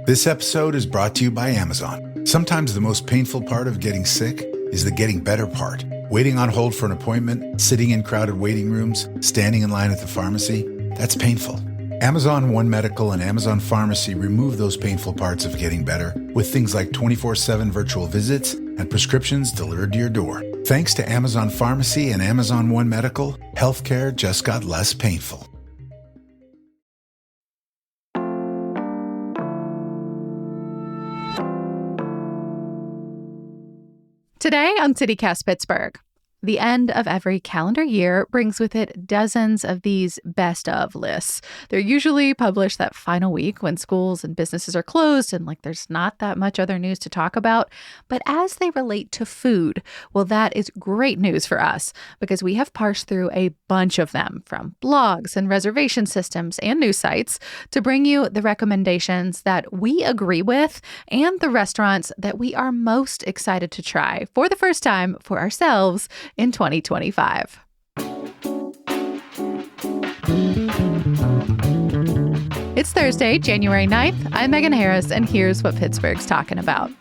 This episode is brought to you by Amazon. Sometimes the most painful part of getting sick is the getting better part. Waiting on hold for an appointment, sitting in crowded waiting rooms, standing in line at the pharmacy, that's painful. Amazon One Medical and Amazon Pharmacy remove those painful parts of getting better with things like 24/7 virtual visits and prescriptions delivered to your door. Thanks to Amazon Pharmacy and Amazon One Medical, healthcare just got less painful. Today on CityCast Pittsburgh, the end of every calendar year brings with it dozens of these best of lists. They're usually published that final week when schools and businesses are closed and there's not that much other news to talk about. But as they relate to food, well, that is great news for us because we have parsed through a bunch of them from blogs and reservation systems and news sites to bring you the recommendations that we agree with and the restaurants that we are most excited to try for the first time for ourselves in 2025. It's Thursday, January 9th. I'm Megan Harris, and here's what Pittsburgh's talking about.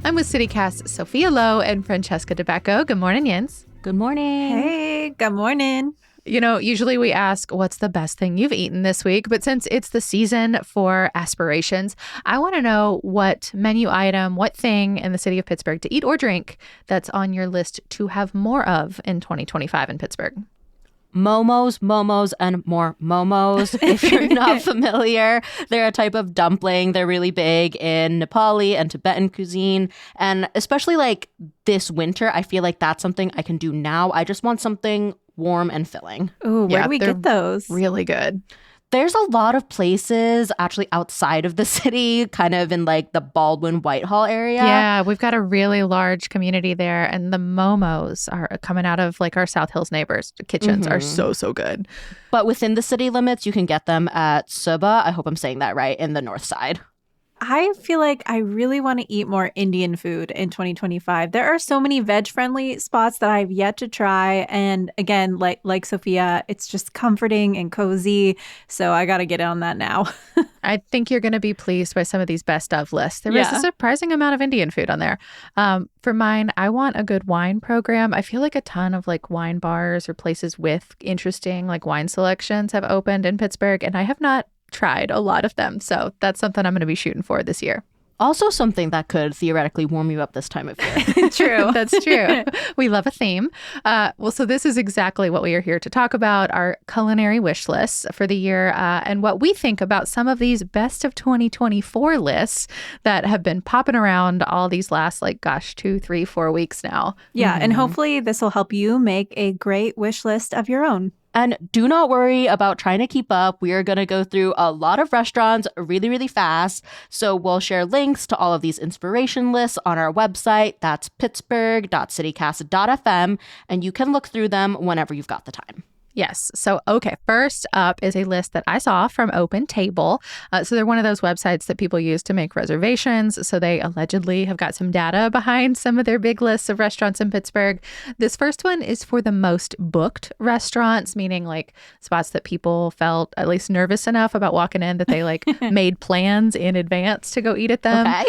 I'm with CityCast's Sophia Lo and Francesca Dabecco. Good morning, Yins. Good morning. Hey, good morning. You know, usually we ask, what's the best thing you've eaten this week? But since it's the season for aspirations, I want to know what menu item, what thing in the city of Pittsburgh to eat or drink that's on your list to have more of in 2025 in Pittsburgh. Momos, and more momos. If you're not familiar, they're a type of dumpling. They're really big in Nepali and Tibetan cuisine. And especially this winter, I feel like that's something I can do now. I just want something warm and filling. Ooh, where do we get those? Really good. There's a lot of places actually outside of the city, kind of in the Baldwin Whitehall area. Yeah, we've got a really large community there, and the momos are coming out of our South Hills neighbors. The kitchens are so good. But within the city limits, you can get them at Suba. I hope I'm saying that right, in the north side. I feel like I really want to eat more Indian food in 2025. There are so many veg-friendly spots that I've yet to try. And again, like Sophia, it's just comforting and cozy. So I got to get on that now. I think you're going to be pleased by some of these best of lists. There was a surprising amount of Indian food on there. For mine, I want a good wine program. I feel like a ton of wine bars or places with interesting wine selections have opened in Pittsburgh, and I have not tried a lot of them. So that's something I'm going to be shooting for this year. Also something that could theoretically warm you up this time of year. True. That's true. We love a theme. So this is exactly what we are here to talk about, our culinary wish lists for the year and what we think about some of these best of 2024 lists that have been popping around all these last 2, 3, 4 weeks now. Yeah. And hopefully this will help you make a great wish list of your own. And do not worry about trying to keep up. We are going to go through a lot of restaurants really, really fast. So we'll share links to all of these inspiration lists on our website. That's pittsburgh.citycast.fm. And you can look through them whenever you've got the time. Yes. So, okay. First up is a list that I saw from Open Table. So they're one of those websites that people use to make reservations. So they allegedly have got some data behind some of their big lists of restaurants in Pittsburgh. This first one is for the most booked restaurants, meaning spots that people felt at least nervous enough about walking in that they made plans in advance to go eat at them. Okay.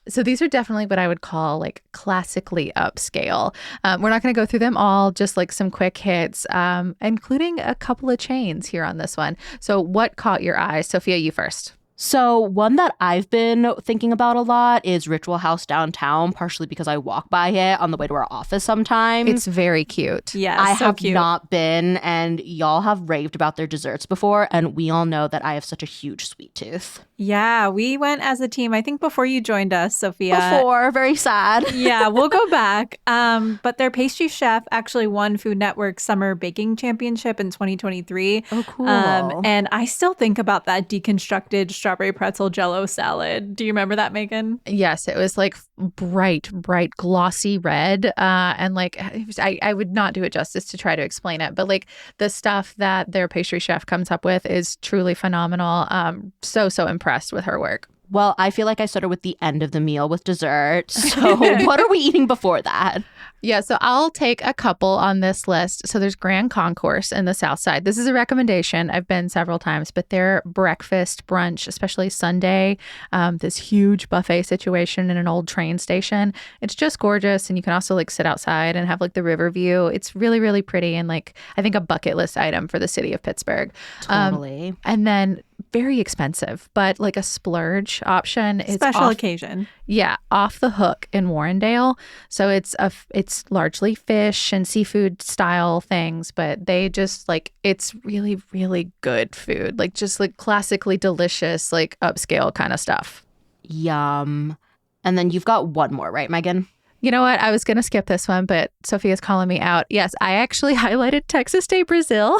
So these are definitely what I would call classically upscale. We're not going to go through them all, just some quick hits, including a couple of chains here on this one. So what caught your eye? Sophia, you first. So one that I've been thinking about a lot is Ritual House downtown, partially because I walk by it on the way to our office sometimes. It's very cute. Yeah, I so have cute. not been, and y'all have raved about their desserts before, and we all know that I have such a huge sweet tooth. Yeah, we went as a team, I think before you joined us, Sophia. Before, very sad. Yeah, we'll go back. But their pastry chef actually won Food Network's Summer Baking Championship in 2023. Oh, cool. And I still think about that deconstructed strawberry pretzel jello salad. Do you remember that, Megan? Yes, it was bright, glossy red. And I would not do it justice to try to explain it. But the stuff that their pastry chef comes up with is truly phenomenal. So impressed with her work. Well, I feel like I started with the end of the meal with dessert. So what are we eating before that? Yeah, so I'll take a couple on this list. So there's Grand Concourse in the South Side. This is a recommendation. I've been several times, but their breakfast brunch, especially Sunday, this huge buffet situation in an old train station. It's just gorgeous. And you can also like sit outside and have like the river view. It's really, really pretty and like I think a bucket list item for the city of Pittsburgh. Totally. And then very expensive, but like a splurge option is Special occasion. Yeah, Off the Hook in Warrendale. So it's largely fish and seafood style things, but they just like it's really, really good food. Like just like classically delicious, like upscale kind of stuff. Yum. And then you've got one more, right, Megan? You know what? I was going to skip this one, but Sophia's calling me out. Yes, I actually highlighted Texas Day Brazil.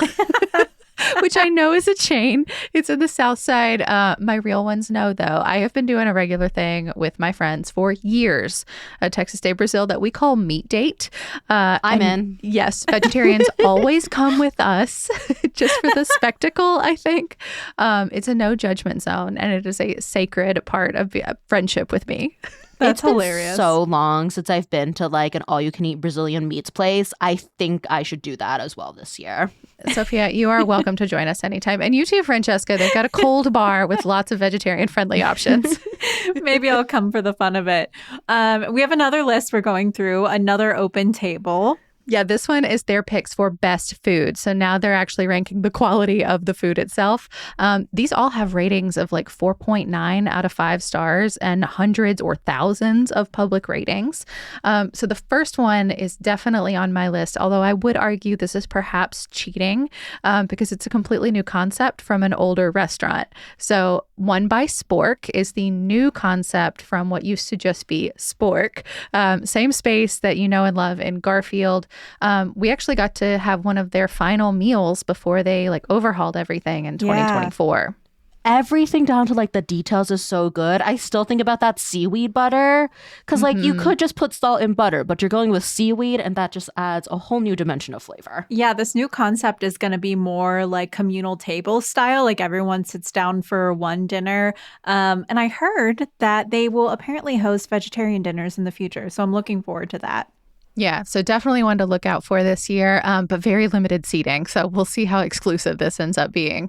Which I know is a chain. It's in the South Side. My real ones know, though. I have been doing a regular thing with my friends for years at Texas Day Brazil that we call Meat Date. I'm in. Yes, vegetarians always come with us just for the spectacle, I think. It's a no judgment zone, and it is a sacred part of friendship with me. That's It's been hilarious. so long since I've been to like an all-you-can-eat Brazilian meats place. I think I should do that as well this year. Sophia, you are welcome to join us anytime. And you too, Francesca. They've got a cold bar with lots of vegetarian-friendly options. Maybe I'll come for the fun of it. We have another list we're going through, another open table. Yeah, this one is their picks for best food. So now they're actually ranking the quality of the food itself. These all have ratings of like 4.9 out of 5 stars and hundreds or thousands of public ratings. So the first one is definitely on my list, although I would argue this is perhaps cheating because it's a completely new concept from an older restaurant. So One by Spork is the new concept from what used to just be Spork. Same space that you know and love in Garfield. We actually got to have one of their final meals before they like overhauled everything in 2024. Everything down to like the details is so good. I still think about that seaweed butter because like you could just put salt in butter, but you're going with seaweed and that just adds a whole new dimension of flavor. Yeah, this new concept is going to be more like communal table style, like everyone sits down for one dinner. And I heard that they will apparently host vegetarian dinners in the future. So I'm looking forward to that. Yeah, so definitely one to look out for this year, but very limited seating. So we'll see how exclusive this ends up being.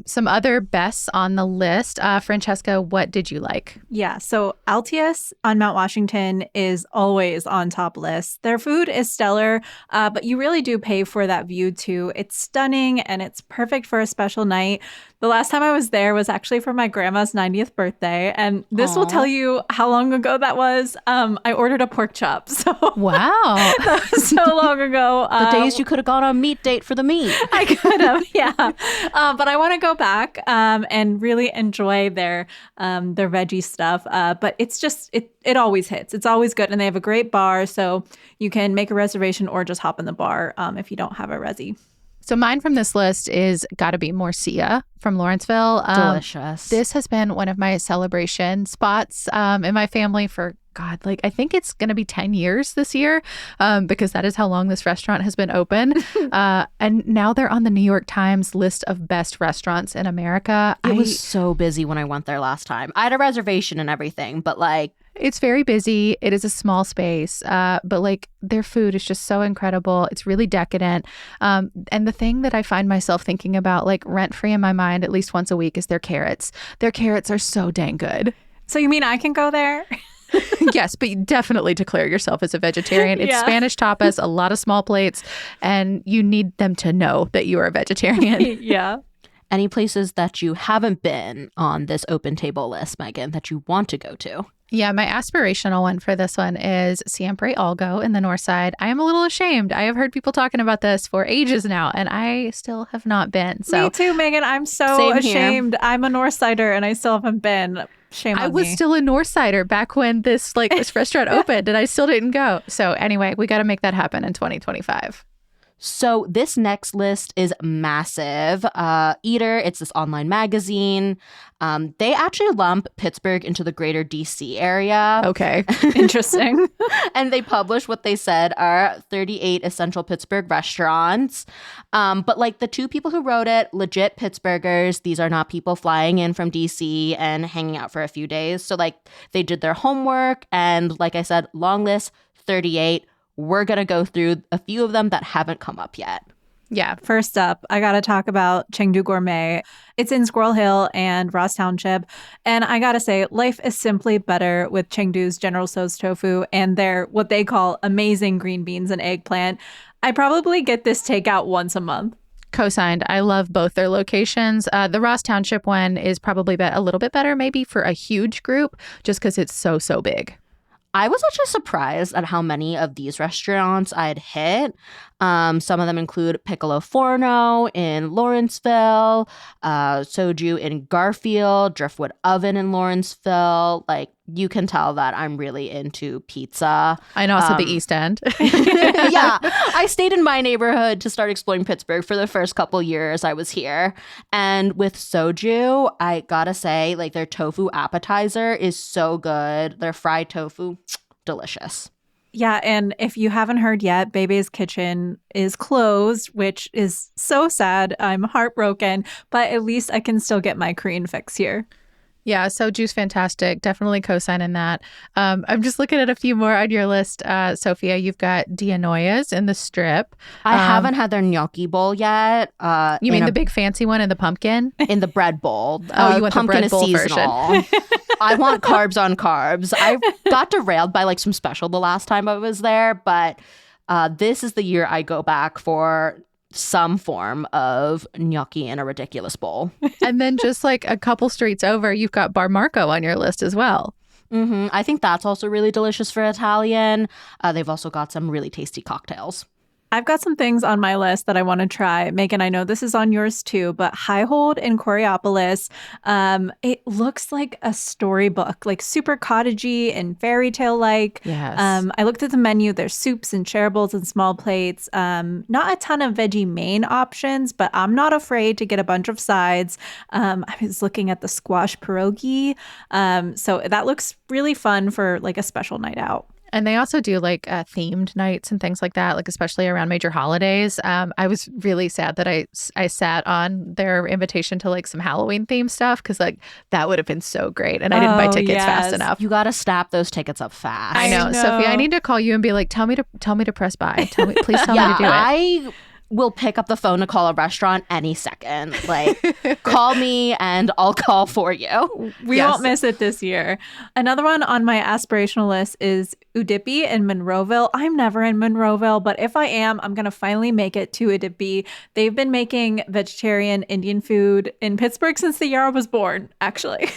Some other bests on the list. Francesca, what did you like? Yeah, so Altius on Mount Washington is always on top lists. Their food is stellar, but you really do pay for that view too. It's stunning and it's perfect for a special night. The last time I was there was actually for my grandma's 90th birthday. And this will tell you how long ago that was. I ordered a pork chop. So Wow. that was so long ago. The days you could have gone on Meat Date for the meat. I could have, yeah. But I want to go back and really enjoy their veggie stuff. But it's just, it always hits. It's always good. And they have a great bar. So you can make a reservation or just hop in the bar if you don't have a resi. So mine from this list is got to be Morcia from Lawrenceville. Delicious. This has been one of my celebration spots in my family for, God, like I think it's going to be 10 years this year because that is how long this restaurant has been open. And now they're on the New York Times list of best restaurants in America. It was so busy when I went there last time. I had a reservation and everything, but like, it's very busy. It is a small space, but like their food is just so incredible. It's really decadent. And the thing that I find myself thinking about like rent free in my mind at least once a week is their carrots. Their carrots are so dang good. So you mean I can go there? Yes, but you definitely declare yourself as a vegetarian. It's Spanish tapas, a lot of small plates, and you need them to know that you are a vegetarian. Yeah. any places that you haven't been on this open table list, Megan, that you want to go to? Yeah, my aspirational one for this one is Siempre Algo in the North Side. I am a little ashamed. I have heard people talking about this for ages now, and I still have not been. So me too, Megan. I'm so Same ashamed. here. I'm a North Sider, and I still haven't been. Shame on me. I was still a North Sider back when this restaurant opened, and I still didn't go. So anyway, we got to make that happen in 2025. So this next list is massive. Eater, it's this online magazine. They actually lump Pittsburgh into the greater DC area. Okay. Interesting. And they publish what they said are 38 essential Pittsburgh restaurants. But like the two people who wrote it, legit Pittsburghers. These are not people flying in from DC and hanging out for a few days. So like they did their homework. And like I said, long list, 38. We're going to go through a few of them that haven't come up yet. Yeah. First up, I got to talk about Chengdu Gourmet. It's in Squirrel Hill and Ross Township. And I got to say, life is simply better with Chengdu's General Tso's tofu and their what they call amazing green beans and eggplant. I probably get this takeout once a month. Co-signed. I love both their locations. The Ross Township one is probably a little bit better maybe for a huge group just because it's so big. I was actually surprised at how many of these restaurants I'd hit. Some of them include Piccolo Forno in Lawrenceville, Soju in Garfield, Driftwood Oven in Lawrenceville. Like, you can tell that I'm really into pizza. And also the East End. Yeah, I stayed in my neighborhood to start exploring Pittsburgh for the first couple years I was here. And with Soju, I gotta say, like, their tofu appetizer is so good. Their fried tofu, delicious. Yeah, and if you haven't heard yet, Bebe's Kitchen is closed, which is so sad. I'm heartbroken, but at least I can still get my Korean fix here. Yeah, Soju's fantastic. Definitely co-signing that. I'm just looking at a few more on your list. Sophia, you've got Dianoia's in the Strip. I haven't had their gnocchi bowl yet. You mean the big fancy one in the pumpkin? In the bread bowl. Oh, you want the pumpkin bread bowl is seasonal. version. I want carbs on carbs. I got derailed by like some special the last time I was there, but this is the year I go back for some form of gnocchi in a ridiculous bowl. And then just like a couple streets over, you've got Bar Marco on your list as well. I think that's also really delicious for Italian. They've also got some really tasty cocktails. I've got some things on my list that I want to try. Megan, I know this is on yours too, but High Hold in Coraopolis, it looks like a storybook, like super cottagey and fairy tale-like. Yes. I looked at the menu. There's soups and shareables and small plates. Not a ton of veggie main options, but I'm not afraid to get a bunch of sides. I was looking at the squash pierogi. So that looks really fun for like a special night out. And they also do like themed nights and things like that, like especially around major holidays. I was really sad that I sat on their invitation to like some Halloween themed stuff because like that would have been so great. And I didn't buy tickets fast enough. You got to snap those tickets up fast. I know. Sophia, I need to call you and be like, tell me to press buy. Please tell me to do it. I will pick up the phone to call a restaurant any second. Like, call me and I'll call for you. We won't miss it this year. Another one on my aspirational list is Udipi in Monroeville. I'm never in Monroeville, but if I am, I'm going to finally make it to Udipi. They've been making vegetarian Indian food in Pittsburgh since the year I was born, actually.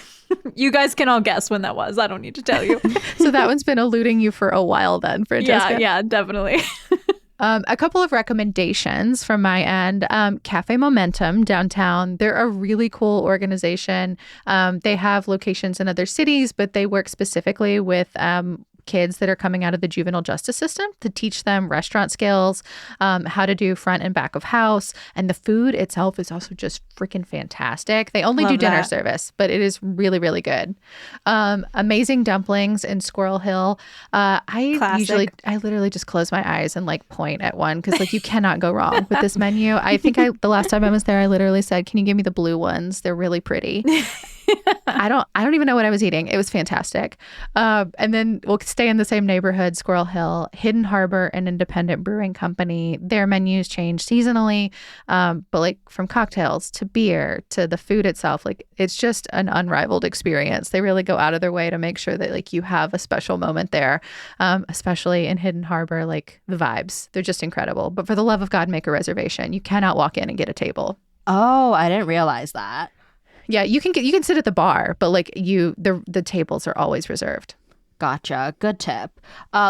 You guys can all guess when that was. I don't need to tell you. So that one's been eluding you for a while then, Francesca. Yeah, definitely. A couple of recommendations from my end. Cafe Momentum downtown. They're a really cool organization. They have locations in other cities, but they work specifically with kids that are coming out of the juvenile justice system to teach them restaurant skills, how to do front and back of house. And the food itself is also just freaking fantastic. They only do dinner service, but it is really, really good. Amazing dumplings in Squirrel Hill. I literally just close my eyes and like point at one because like you cannot go wrong with this menu. I think the last time I was there, I literally said, "Can you give me the blue ones? They're really pretty." I don't even know what I was eating. It was fantastic. And then we'll stay in the same neighborhood, Squirrel Hill, Hidden Harbor, an independent brewing company. Their menus change seasonally, but like from cocktails to beer to the food itself, like it's just an unrivaled experience. They really go out of their way to make sure that like you have a special moment there, especially in Hidden Harbor. Like the vibes, they're just incredible. But for the love of God, make a reservation. You cannot walk in and get a table. Oh, I didn't realize that. Yeah, you can sit at the bar, but like the tables are always reserved. Gotcha. Good tip.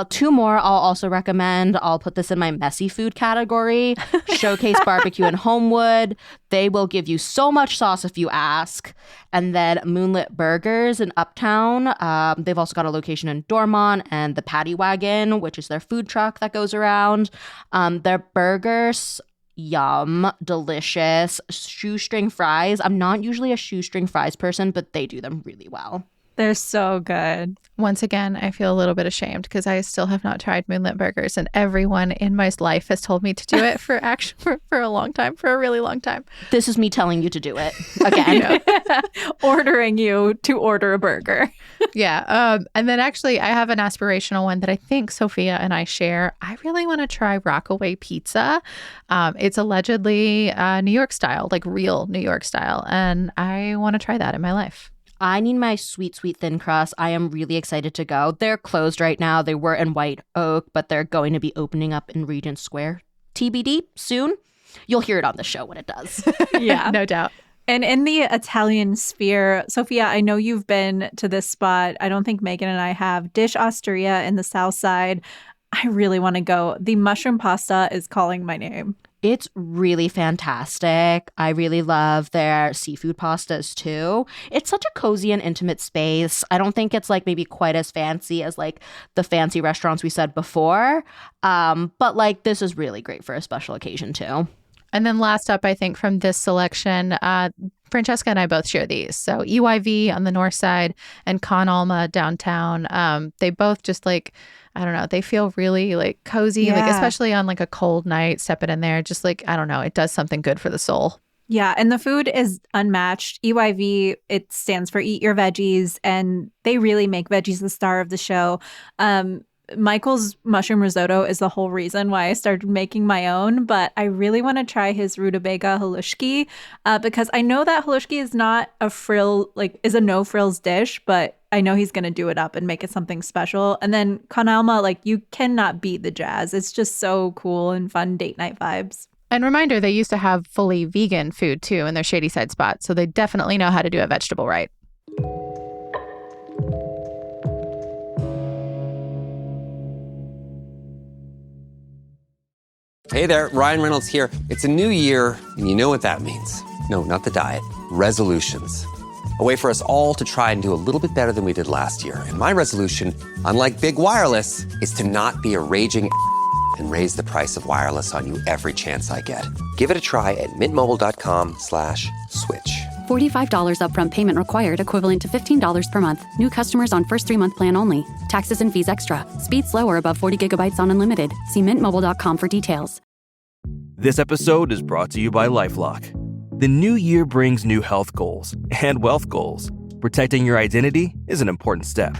Two more I'll also recommend. I'll put this in my messy food category. Showcase Barbecue in Homewood. They will give you so much sauce if you ask. And then Moonlit Burgers in Uptown. They've also got a location in Dormont, and the Patty Wagon, which is their food truck that goes around. Their burgers, yum, delicious. Shoestring fries. I'm not usually a shoestring fries person, but they do them really well. They're so good. Once again, I feel a little bit ashamed because I still have not tried Moonlit Burgers, and everyone in my life has told me to do it for a long time, for a really long time. This is me telling you to do it again. Ordering you to order a burger. Yeah. And then actually, I have an aspirational one that I think Sophia and I share. I really want to try Rockaway Pizza. It's allegedly New York style, like real New York style, and I want to try that in my life. I need my sweet, sweet thin crust. I am really excited to go. They're closed right now. They were in White Oak, but they're going to be opening up in Regent Square. TBD soon. You'll hear it on the show when it does. Yeah, no doubt. And in the Italian sphere, Sophia, I know you've been to this spot. I don't think Megan and I have. Dish Osteria in the South Side. I really want to go. The mushroom pasta is calling my name. It's really fantastic. I really love their seafood pastas too. It's such a cozy and intimate space. I don't think it's like maybe quite as fancy as like the fancy restaurants we said before. But like this is really great for a special occasion too. And then last up, I think from this selection, Francesca and I both share these. So EYV on the north side and Con Alma downtown. They both just like, I don't know, they feel really like cozy, like especially on like a cold night, stepping in there, just like, I don't know, it does something good for the soul. Yeah, and the food is unmatched. EYV, it stands for Eat Your Veggies, and they really make veggies the star of the show. Michael's mushroom risotto is the whole reason why I started making my own, but I really want to try his rutabaga halushki because I know that halushki is not a is a no frills dish, but I know he's going to do it up and make it something special. And then Con Alma, like you cannot beat the jazz. It's just so cool and fun date night vibes. And reminder, they used to have fully vegan food too in their Shady Side spot, so they definitely know how to do a vegetable right. Hey there, Ryan Reynolds here. It's a new year, and you know what that means. No, not the diet. Resolutions. A way for us all to try and do a little bit better than we did last year. And my resolution, unlike big wireless, is to not be a raging and raise the price of wireless on you every chance I get. Give it a try at mintmobile.com/switch. $45 upfront payment required, equivalent to $15 per month. New customers on first 3-month plan only. Taxes and fees extra. Speed slower above 40 gigabytes on unlimited. See mintmobile.com for details. This episode is brought to you by LifeLock. The new year brings new health goals and wealth goals. Protecting your identity is an important step.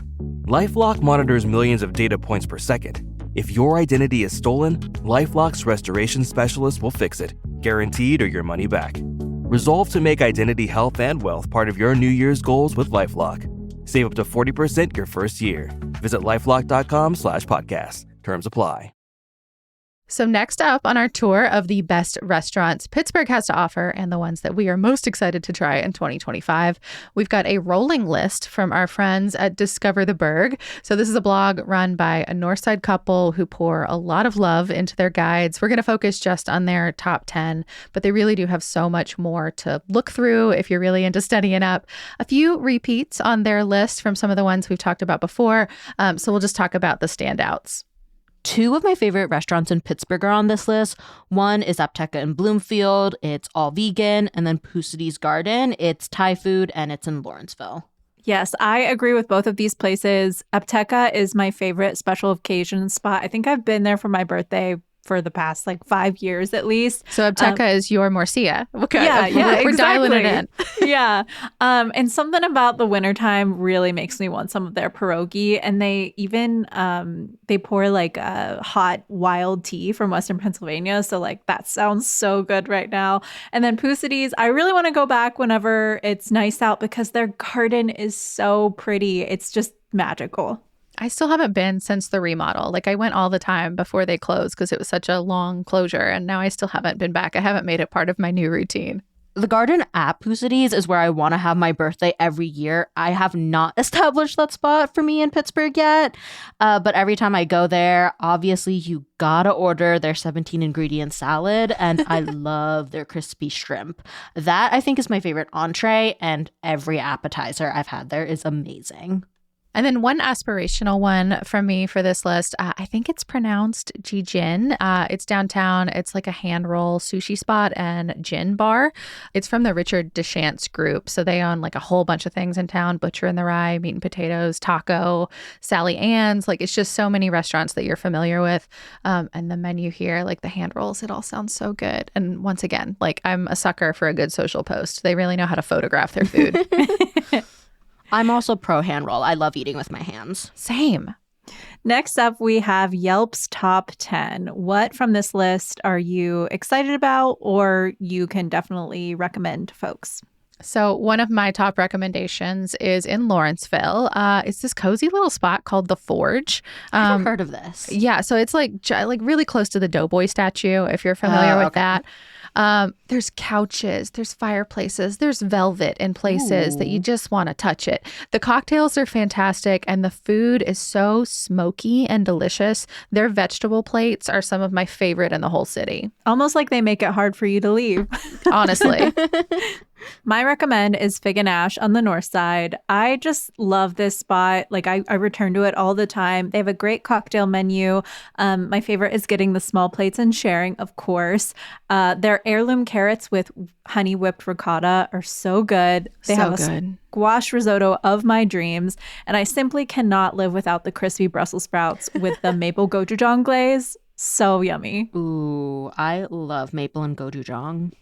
LifeLock monitors millions of data points per second. If your identity is stolen, LifeLock's restoration specialist will fix it, guaranteed or your money back. Resolve to make identity health and wealth part of your New Year's goals with LifeLock. Save up to 40% your first year. Visit LifeLock.com/podcast. Terms apply. So next up on our tour of the best restaurants Pittsburgh has to offer and the ones that we are most excited to try in 2025, we've got a rolling list from our friends at Discover the Burg. So this is a blog run by a Northside couple who pour a lot of love into their guides. We're going to focus just on their top 10, but they really do have so much more to look through if you're really into studying up. A few repeats on their list from some of the ones we've talked about before. So we'll just talk about the standouts. Two of my favorite restaurants in Pittsburgh are on this list. One is Apteca in Bloomfield. It's all vegan. And then Pusidi's Garden. It's Thai food and it's in Lawrenceville. Yes, I agree with both of these places. Apteca is my favorite special occasion spot. I think I've been there for my birthday for the past 5 years at least. So Apteca is your Morcia. Okay. Yeah, We're exactly. dialing it in. Yeah. And something about the wintertime really makes me want some of their pierogi. And they even they pour a hot wild tea from Western Pennsylvania. So that sounds so good right now. And then Pusidi's, I really want to go back whenever it's nice out because their garden is so pretty. It's just magical. I still haven't been since the remodel. I went all the time before they closed because it was such a long closure. And now I still haven't been back. I haven't made it part of my new routine. The garden at Pusides is where I want to have my birthday every year. I have not established that spot for me in Pittsburgh yet, but every time I go there, obviously you gotta order their 17-ingredient salad, and I love their crispy shrimp. That, I think, is my favorite entree, and every appetizer I've had there is amazing. And then one aspirational one from me for this list, I think it's pronounced Jijin. It's downtown. It's like a hand roll sushi spot and gin bar. It's from the Richard Deschamps group. So they own like a whole bunch of things in town: Butcher and the Rye, Meat and Potatoes, Taco, Sally Ann's. Like, it's just so many restaurants that you're familiar with. And the menu here, like the hand rolls, it all sounds so good. And once again, like, I'm a sucker for a good social post. They really know how to photograph their food. I'm also pro hand roll. I love eating with my hands. Same. Next up, we have Yelp's top 10. What from this list are you excited about, or you can definitely recommend to folks? So one of my top recommendations is in Lawrenceville. It's this cozy little spot called The Forge. I've never heard of this. Yeah, so it's like really close to the Doughboy statue, if you're familiar with that. There's couches, there's fireplaces, there's velvet in places that you just want to touch it. The cocktails are fantastic, and the food is so smoky and delicious. Their vegetable plates are some of my favorite in the whole city. Almost like they make it hard for you to leave. Honestly. My recommend is Fig and Ash on the north side. I just love this spot. Like, I return to it all the time. They have a great cocktail menu. My favorite is getting the small plates and sharing, of course. Their heirloom carrots with honey whipped ricotta are so good. They have a squash risotto of my dreams. And I simply cannot live without the crispy Brussels sprouts with the maple gochujang glaze. So yummy. Ooh, I love maple and gochujang.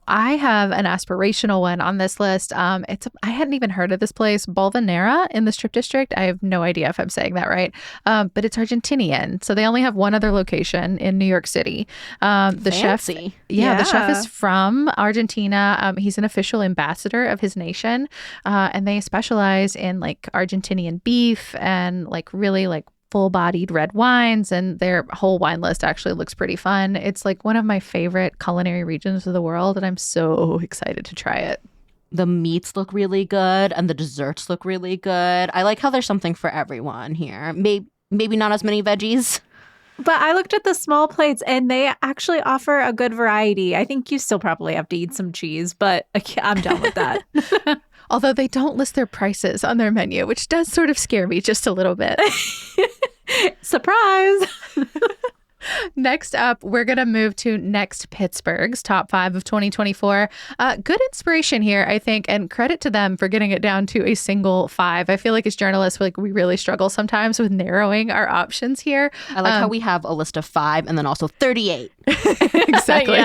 I have an aspirational one on this list. I hadn't even heard of this place, Bolvanera in the Strip District. I have no idea if I'm saying that right, but it's Argentinian. So they only have one other location in New York City. The chef, the chef is from Argentina. He's an official ambassador of his nation, and they specialize in like Argentinian beef and like really like full-bodied red wines, and their whole wine list actually looks pretty fun. It's like one of my favorite culinary regions of the world, and I'm so excited to try it. The meats look really good, and the desserts look really good. I like how there's something for everyone here. Maybe not as many veggies. But I looked at the small plates, and they actually offer a good variety. I think you still probably have to eat some cheese, but I'm down with that. Although they don't list their prices on their menu, which does sort of scare me just a little bit. Surprise! Next up, we're going to move to Next Pittsburgh's top 5 of 2024. Good inspiration here, I think, and credit to them for getting it down to a single 5. I feel like as journalists, we really struggle sometimes with narrowing our options here. I like how we have a list of 5 and then also 38. Exactly.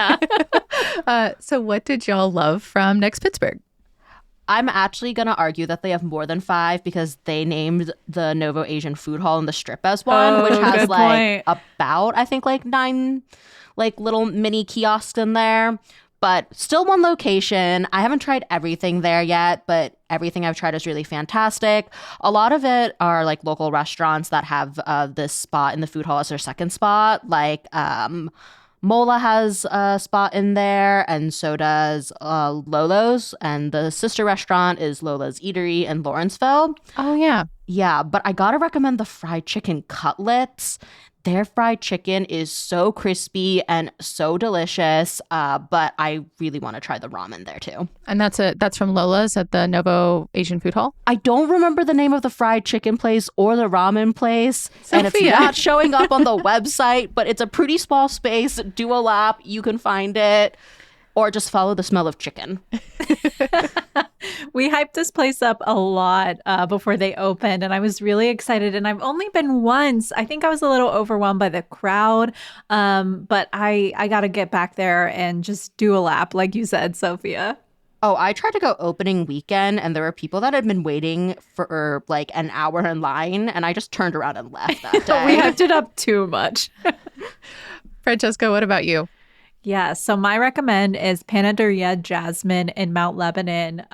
So what did y'all love from Next Pittsburgh? I'm actually going to argue that they have more than 5 because they named the Novo Asian Food Hall in the Strip as one, which has like about, I think, like 9 like little mini kiosks in there. But still one location. I haven't tried everything there yet, but everything I've tried is really fantastic. A lot of it are like local restaurants that have this spot in the food hall as their second spot. Like Mola has a spot in there, and so does Lolo's, and the sister restaurant is Lola's Eatery in Lawrenceville. Oh, yeah. Yeah, but I gotta recommend the fried chicken cutlets. Their fried chicken is so crispy and so delicious, but I really want to try the ramen there too. And that's from Lola's at the Novo Asian Food Hall? I don't remember the name of the fried chicken place or the ramen place, Sophia. and it's not showing up on the website, but it's a pretty small space. Do a lap, you can find it, or just follow the smell of chicken. We hyped this place up a lot before they opened, and I was really excited. And I've only been once. I think I was a little overwhelmed by the crowd, but I got to get back there and just do a lap, like you said, Sophia. Oh, I tried to go opening weekend, and there were people that had been waiting for like an hour in line, and I just turned around and left that day. We hyped it up too much. Francesca, what about you? Yeah, so my recommend is Panaderia Jasmine in Mount Lebanon.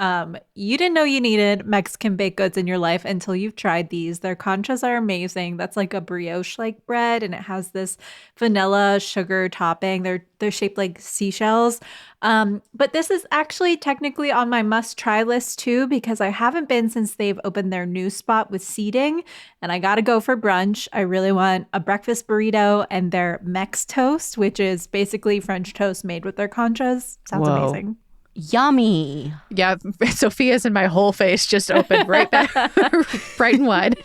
You didn't know you needed Mexican baked goods in your life until you've tried these. Their conchas are amazing. That's like a brioche-like bread, and it has this vanilla sugar topping. Their They're shaped like seashells. But this is actually technically on my must-try list too, because I haven't been since they've opened their new spot with seating, and I gotta go for brunch. I really want a breakfast burrito and their Mex toast, which is basically French toast made with their conchas. Sounds amazing. Yummy. Yeah, Sophia's and my whole face just opened right back, bright and wide.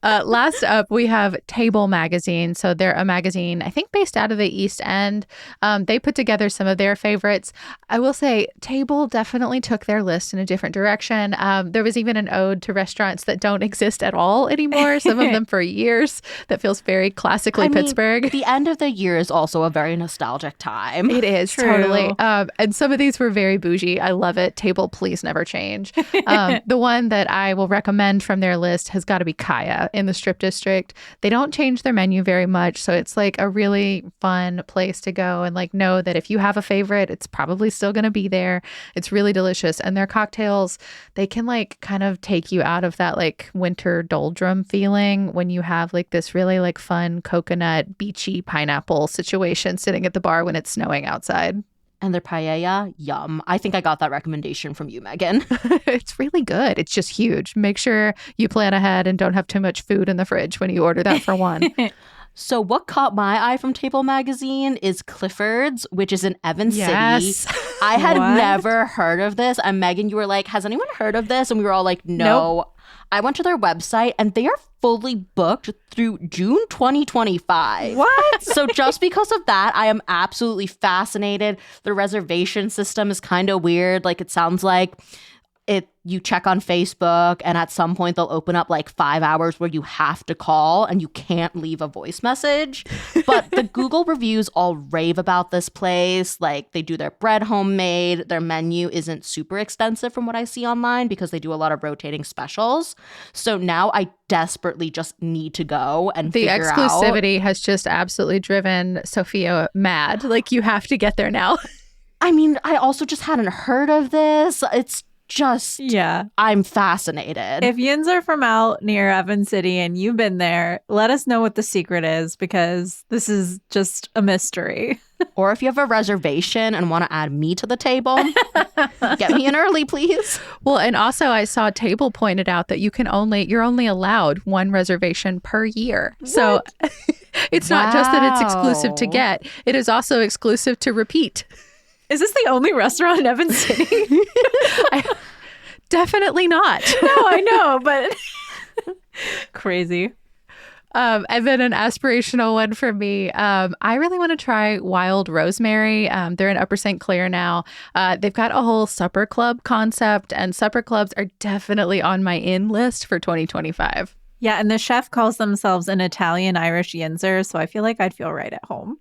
Last up, we have Table Magazine. So they're a magazine, I think, based out of the East End. They put together some of their favorites. I will say Table definitely took their list in a different direction. There was even an ode to restaurants that don't exist at all anymore, some of them for years. That feels very classically Pittsburgh. The end of the year is also a very nostalgic time. It is, totally. And some of these were very bougie. I love it. Table, please never change. The one that I will recommend from their list has got to be Kaya in the Strip District. They don't change their menu very much, so it's like a really fun place to go and like know that if you have a favorite, it's probably still going to be there. It's really delicious, and their cocktails, they can like kind of take you out of that like winter doldrum feeling when you have like this really like fun coconut beachy pineapple situation sitting at the bar when it's snowing outside. And their paella, yum. I think I got that recommendation from you, Megan. It's really good. It's just huge. Make sure you plan ahead and don't have too much food in the fridge when you order that for one. So what caught my eye from Table Magazine is Clifford's, which is in Evans City. I had never heard of this. And Megan, you were like, has anyone heard of this? And we were all like, no. Nope. I went to their website and they are fully booked through June 2025. What? So just because of that, I am absolutely fascinated. The reservation system is kind of weird. Like it sounds like you check on Facebook and at some point they'll open up like 5 hours where you have to call and you can't leave a voice message. But the Google reviews all rave about this place. Like they do their bread homemade. Their menu isn't super extensive from what I see online because they do a lot of rotating specials. So now I desperately just need to go and the figure exclusivity has just absolutely driven Sophia mad. Like you have to get there now. I mean, I also just hadn't heard of this. It's just, I'm fascinated. If yins are from out near Evans City and you've been there, let us know what the secret is, because this is just a mystery. Or if you have a reservation and want to add me to the table, get me in early, please. Well, and also I saw Table pointed out that you're only allowed one reservation per year. What? So it's not just that it's exclusive to get, it is also exclusive to repeat. Is this the only restaurant in Evans City? Definitely not. No, I know, but crazy. And then an aspirational one for me. I really want to try Wild Rosemary. They're in Upper St. Clair now. They've got a whole supper club concept, and supper clubs are definitely on my in list for 2025. Yeah, and the chef calls themselves an Italian-Irish yinzer, so I feel like I'd feel right at home.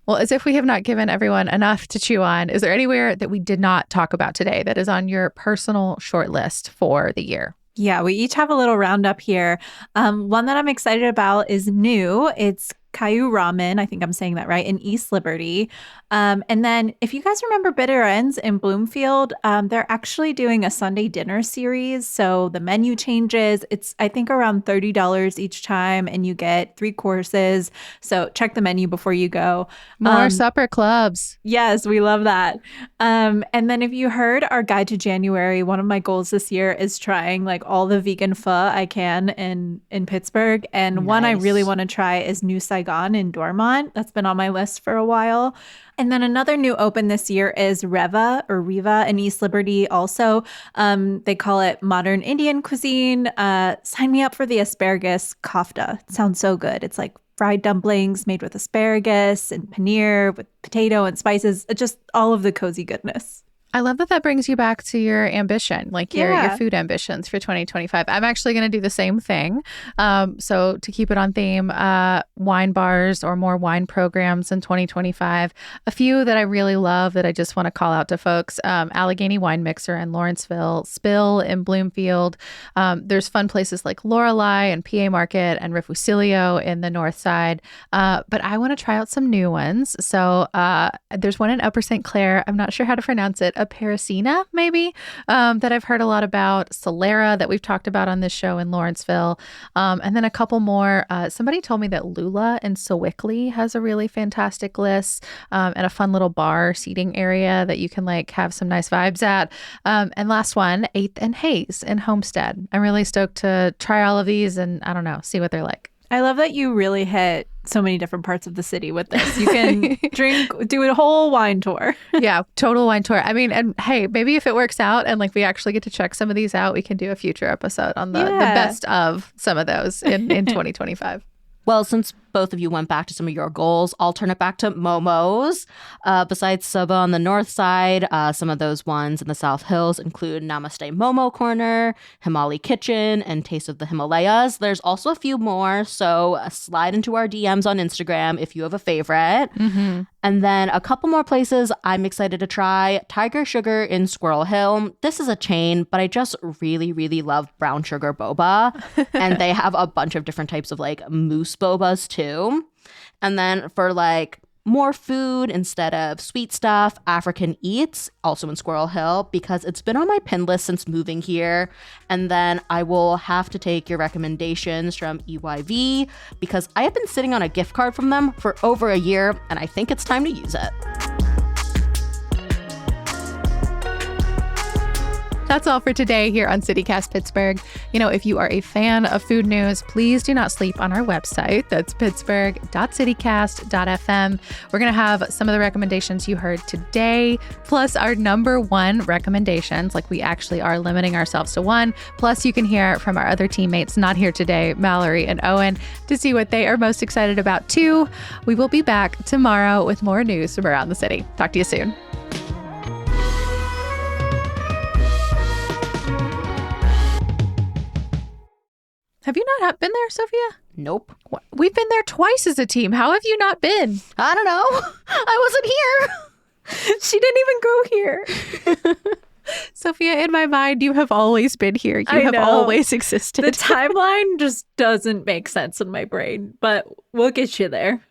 Well, as if we have not given everyone enough to chew on, is there anywhere that we did not talk about today that is on your personal short list for the year? Yeah, we each have a little roundup here. One that I'm excited about is new. It's Caillou Ramen, I think I'm saying that right, in East Liberty. And then if you guys remember Bitter Ends in Bloomfield, they're actually doing a Sunday dinner series. So the menu changes. It's, I think, around $30 each time, and you get 3 courses. So check the menu before you go. More supper clubs. Yes, we love that. And then if you heard our guide to January, one of my goals this year is trying like all the vegan pho I can in Pittsburgh. And one I really want to try is New Saigon in Dormont. That's been on my list for a while. And then another new open this year is Riva in East Liberty also. They call it modern Indian cuisine. Sign me up for the asparagus kofta. It sounds so good. It's like fried dumplings made with asparagus and paneer with potato and spices. Just all of the cozy goodness. I love that brings you back to your ambition, like your food ambitions for 2025. I'm actually going to do the same thing. So to keep it on theme, wine bars or more wine programs in 2025. A few that I really love that I just want to call out to folks. Allegheny Wine Mixer in Lawrenceville, Spill in Bloomfield. There's fun places like Lorelei and PA Market and Refusilio in the north side. But I want to try out some new ones. So there's one in Upper St. Clair. I'm not sure how to pronounce it. Aparecida, maybe, that I've heard a lot about. Solera, that we've talked about on this show in Lawrenceville. And then a couple more. Somebody told me that Lula in Sewickley has a really fantastic list, and a fun little bar seating area that you can like have some nice vibes at. And last one, 8th and Hayes in Homestead. I'm really stoked to try all of these and I don't know, see what they're like. I love that you really hit so many different parts of the city with this. You can do a whole wine tour. Yeah, total wine tour. I mean, and hey, maybe if it works out and like we actually get to check some of these out, we can do a future episode on the best of some of those in 2025. Well, since both of you went back to some of your goals, I'll turn it back to Momos. Besides Soba on the north side, some of those ones in the South Hills include Namaste Momo Corner, Himali Kitchen, and Taste of the Himalayas. There's also a few more, so slide into our DMs on Instagram if you have a favorite. Mm-hmm. And then a couple more places I'm excited to try. Tiger Sugar in Squirrel Hill. This is a chain, but I just really, really love brown sugar boba. And they have a bunch of different types of like mousse bobas too. And then for like more food instead of sweet stuff, African Eats, also in Squirrel Hill, because it's been on my pin list since moving here. And then I will have to take your recommendations from EYV because I have been sitting on a gift card from them for over a year and I think it's time to use it. That's all for today here on CityCast Pittsburgh. You know, if you are a fan of food news, please do not sleep on our website. That's pittsburgh.citycast.fm. We're going to have some of the recommendations you heard today, plus our number one recommendations, like we actually are limiting ourselves to one. Plus, you can hear from our other teammates not here today, Mallory and Owen, to see what they are most excited about too. We will be back tomorrow with more news from around the city. Talk to you soon. Have you not been there, Sophia? Nope. We've been there twice as a team. How have you not been? I don't know. I wasn't here. She didn't even go here. Sophia, in my mind, you have always been here. You have know. always existed. The timeline just doesn't make sense in my brain, but we'll get you there.